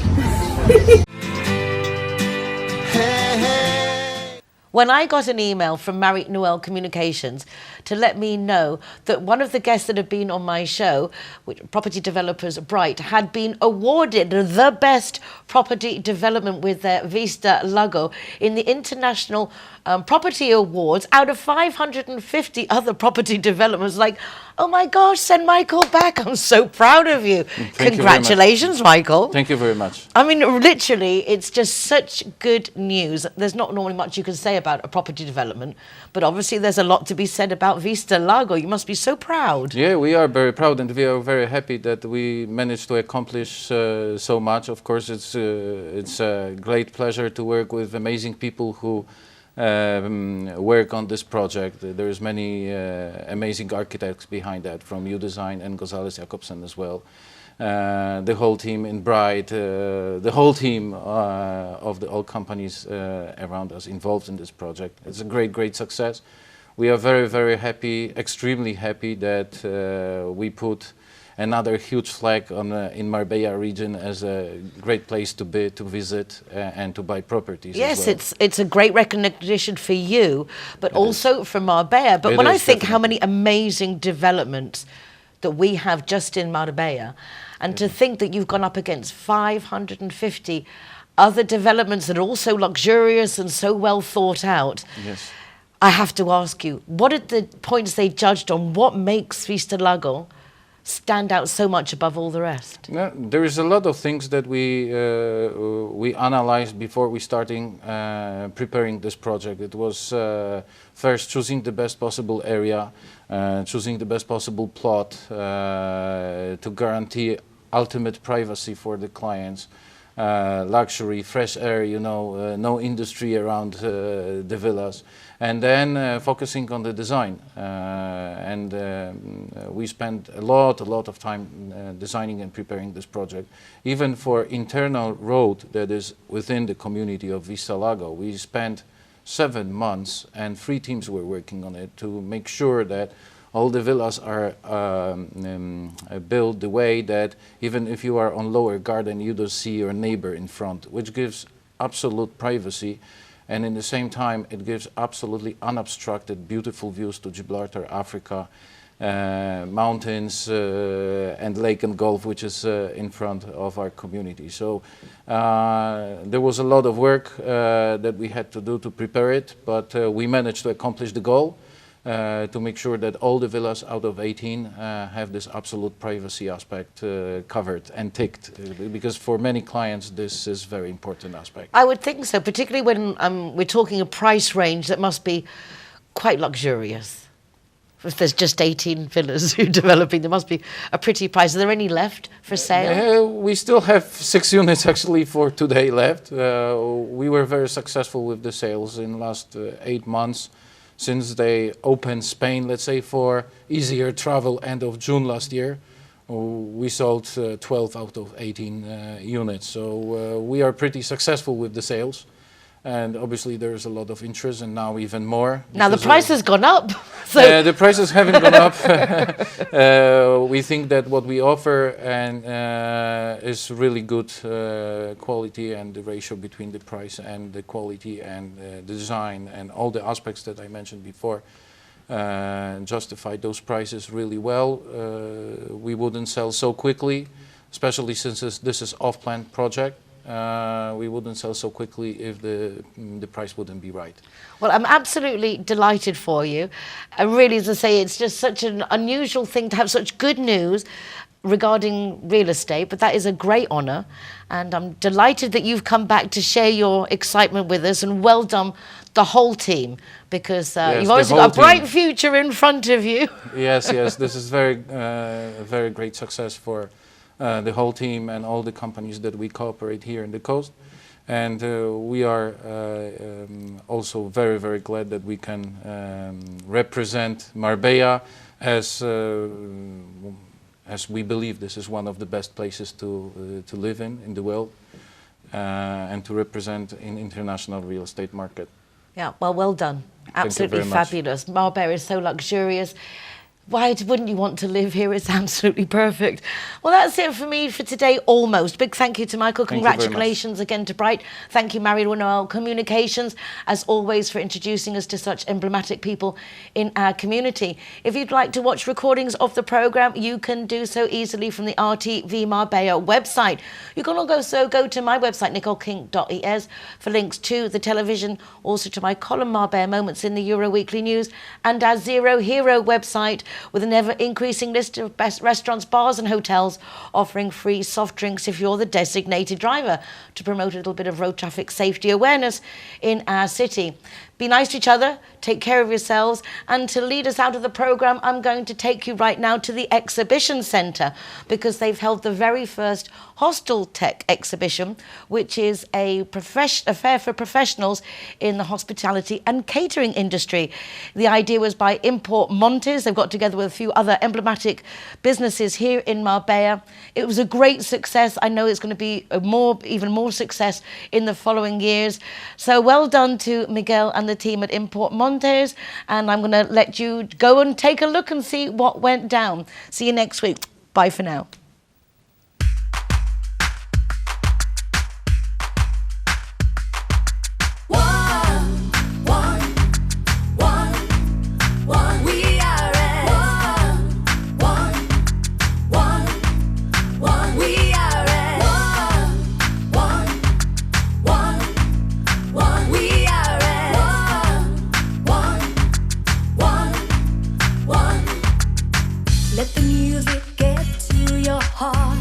When I got an email from Marie Noel Communications to let me know that one of the guests that had been on my show, which property developers Bright, had been awarded the best property development with their Vista Lago in the International Property Awards out of 550 other property developments, like, oh my gosh, send Michael back. I'm so proud of you. Congratulations, Michael. Thank you very much. I mean, literally, it's just such good news. There's not normally much you can say about a property development, but obviously there's a lot to be said about Vista Lago. You must be so proud. Yeah, we are very proud and we are very happy that we managed to accomplish so much. Of course, it's a great pleasure to work with amazing people who work on this project. There's many amazing architects behind that, from U Design and Gonzalez Jacobsen as well. the whole team in Bright, the whole team of all companies around us involved in this project. It's a great success. We are very happy, extremely happy that we put another huge flag on in Marbella region as a great place to be, to visit and to buy properties. Yes, as well. it's a great recognition for you, but also for Marbella. But when I think how many amazing developments that we have just in Marbella, and to think that you've gone up against 550 other developments that are also luxurious and so well thought out. Yes. I have to ask you, what are the points they judged on? What makes Lago stand out so much above all the rest? No, there is a lot of things that we analyzed before we starting preparing this project. It was first choosing the best possible area, choosing the best possible plot to guarantee ultimate privacy for the clients, luxury, fresh air, you know, no industry around the villas, and then focusing on the design. We spent a lot of time designing and preparing this project. Even for internal road that is within the community of Lago, we spent 7 months and 3 teams were working on it to make sure that all the villas are built the way that even if you are on lower garden, you don't see your neighbor in front, which gives absolute privacy. And in the same time, it gives absolutely unobstructed, beautiful views to Gibraltar, Africa, mountains, and Lake and Gulf, which is in front of our community. So there was a lot of work that we had to do to prepare it, but we managed to accomplish the goal. To make sure that all the villas out of 18 have this absolute privacy aspect covered and ticked, because for many clients this is a very important aspect. I would think so, particularly when we're talking a price range that must be quite luxurious. If there's just 18 villas you're developing, there must be a pretty price. Are there any left for sale? We still have 6 units actually for today left. We were very successful with the sales in the last 8 months. Since they opened Spain, let's say, for easier travel end of June last year, we sold 12 out of 18 units. So we are pretty successful with the sales. And obviously there's a lot of interest, and now even more. Now the price has gone up. So the prices haven't gone up. We think that what we offer and is really good quality, and the ratio between the price and the quality and the design and all the aspects that I mentioned before justify those prices really well. We wouldn't sell so quickly, especially since this is off-plan project. We wouldn't sell so quickly if the price wouldn't be right. Well, I'm absolutely delighted for you. And really, as I say, it's just such an unusual thing to have such good news regarding real estate, but that is a great honour. And I'm delighted that you've come back to share your excitement with us, and well done the whole team, because Yes, you've obviously got a bright future in front of you. Yes, this is very great success for the whole team and all the companies that we cooperate here in the coast. And we are also very glad that we can represent Marbella as we believe this is one of the best places to live in the world, and to represent in international real estate market. Yeah, well done. Absolutely fabulous. Marbella is so luxurious. Why wouldn't you want to live here? It's absolutely perfect. Well, that's it for me for today, almost. Big thank you to Michael. Congratulations again to Bright. Thank you, Marie Noel Communications, as always, for introducing us to such emblematic people in our community. If you'd like to watch recordings of the programme, you can do so easily from the RTV Marbella website. You can also go to my website, nicoleking.es, for links to the television, also to my column Marbella Moments in the Euro Weekly News, and our Zero Hero website, with an ever-increasing list of best restaurants, bars and hotels offering free soft drinks if you're the designated driver, to promote a little bit of road traffic safety awareness in our city. be nice to each other, take care of yourselves, and to lead us out of the program, I'm going to take you right now to the exhibition centre, because they've held the very first Hostel Tech exhibition, which is a fair for professionals in the hospitality and catering industry. The idea was by Import Montes. They've got together with a few other emblematic businesses here in Marbella. It was a great success. I know it's going to be even more success in the following years. So well done to Miguel and the team at Import Montes, and I'm going to let you go and take a look and see what went down. See you next week. Bye for now. Let the music get to your heart.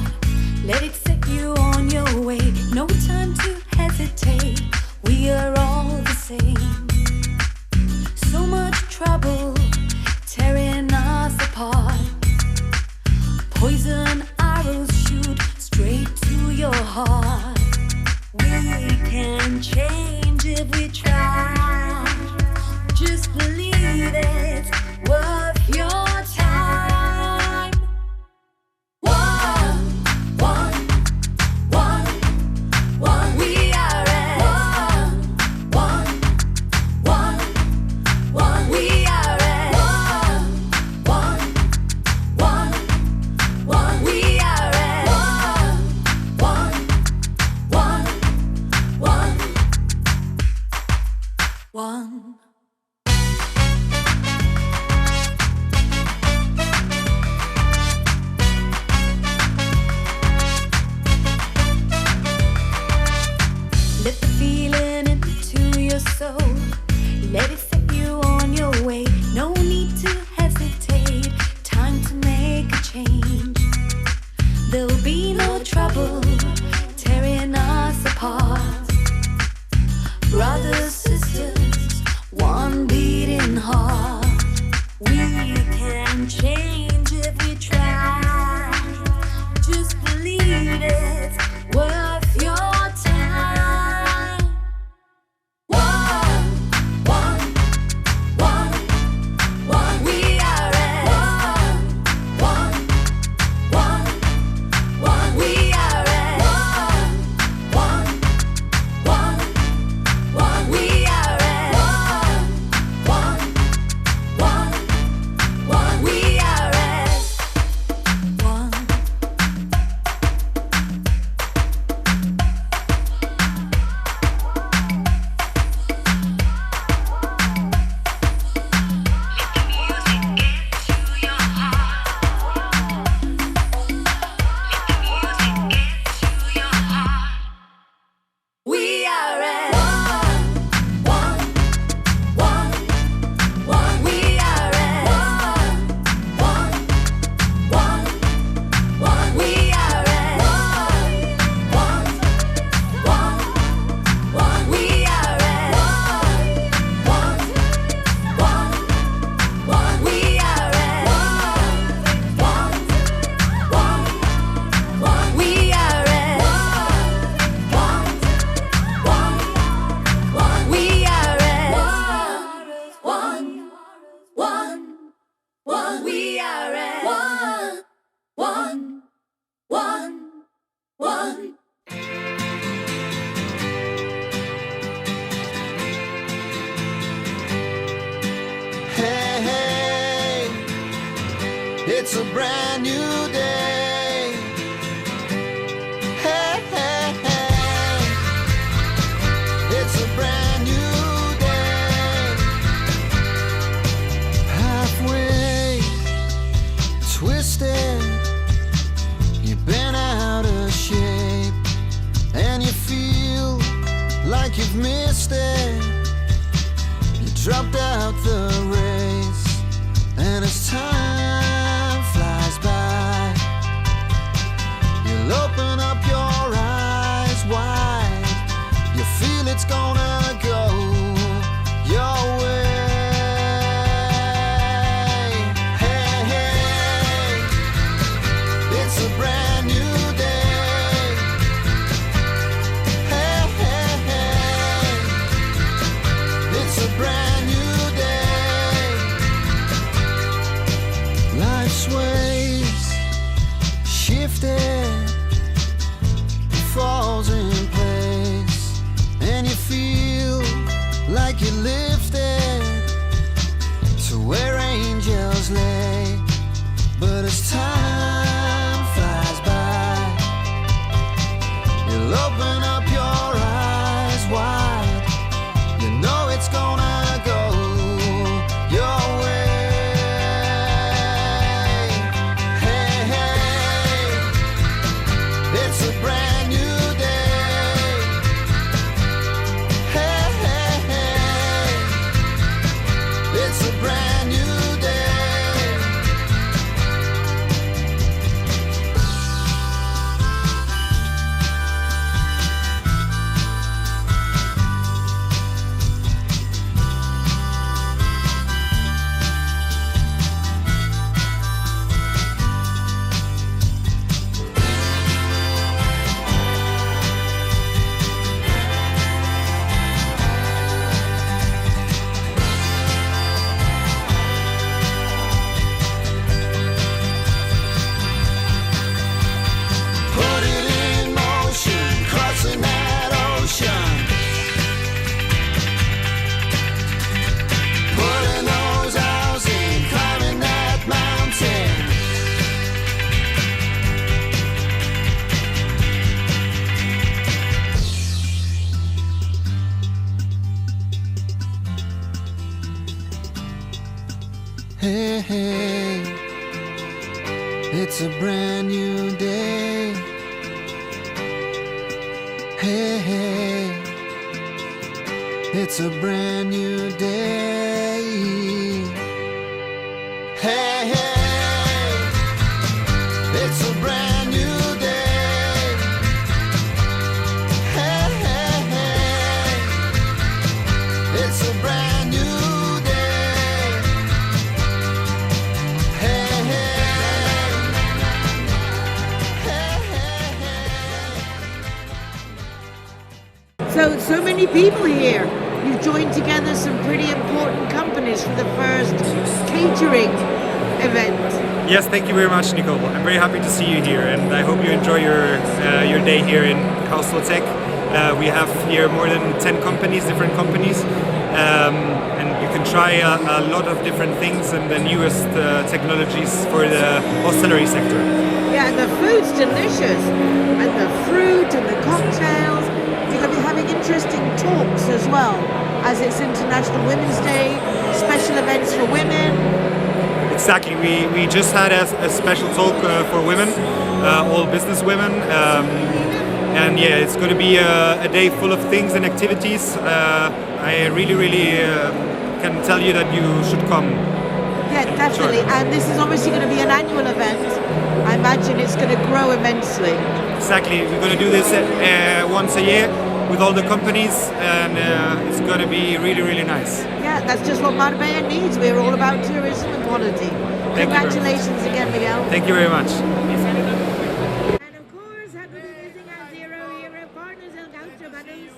Let it set you on your way. No time to hesitate. We are all the same. So much trouble tearing us apart. Poison arrows shoot straight to your heart. We can change if we try. Just believe it's worth your time. One. Let the feeling into your soul. Let it set you on your way. No need to hesitate. Time to make a change. There'll be no trouble tearing us apart. Brothers, sisters, one beating heart. We can change if we try. Just believe it's worth your time. One, we are at one, we are at one, we are at one, we are at one. We are at one, we are at one, we are at one, we are at one, we are at one, we are we are at one, we are at one. Hey, hey, it's a brand new day. Hey, hey, hey, it's a brand new day. Halfway twisted, you've been out of shape, and you feel like you've missed it. Dropped out the race, and as time flies by, you'll open up your eyes wide. You feel it's gonna go your like you're lifted to where angels lay. But as time flies by, you'll open up your eyes wide. You know it's gonna go your way. Hey, hey, it's a brand new day. Hey, hey, hey, it's a brand new day. Put it in motion, crossing that ocean. Putting those hours in, climbing that mountain. Hey, hey, it's a brand new day. Hey, hey, it's a brand new day. Hey, hey, it's a brand new day. Hey, hey, hey, it's a brand new day. Hey, So many people here. You've joined together some pretty important companies for the first catering event. Yes, thank you very much, Nicole. I'm very happy to see you here, and I hope you enjoy your day here in Coastal Tech. We have here more than 10 companies, different companies, and you can try a lot of different things and the newest technologies for the hostelry sector. Yeah, and the food's delicious, and the fruit and the cocktails. You're going to be having interesting talks as well, as it's International Women's Day, special events for women. Exactly, we just had a special talk for women, all business women, and yeah, it's going to be a day full of things and activities. I really can tell you that you should come. Yeah, definitely, and this is obviously going to be an annual event. I imagine it's going to grow immensely. Exactly, we're going to do this once a year with all the companies, and it's going to be really nice. Yeah, that's just what Marbella needs. We're all about tourism and quality. Congratulations again, Miguel. Thank you very much. And of course, happy to be visiting our Zero Hero partners, El Gaucho Banús,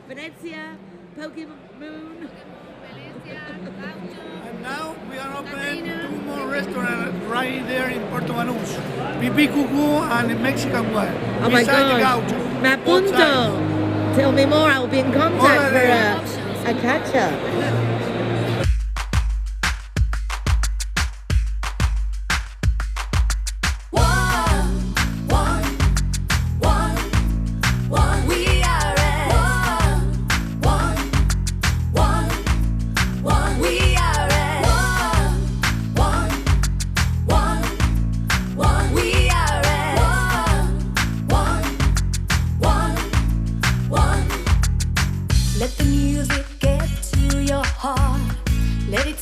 Venezia, Pokemoon. And now we are opening 2 more restaurants right there in Puerto Banús. Pipí Cucú and Mexican one. Oh my beside the God. Gaucho. Me apunto. Tell me more. I'll be in contact for a catch-up. Let the music get to your heart. Let it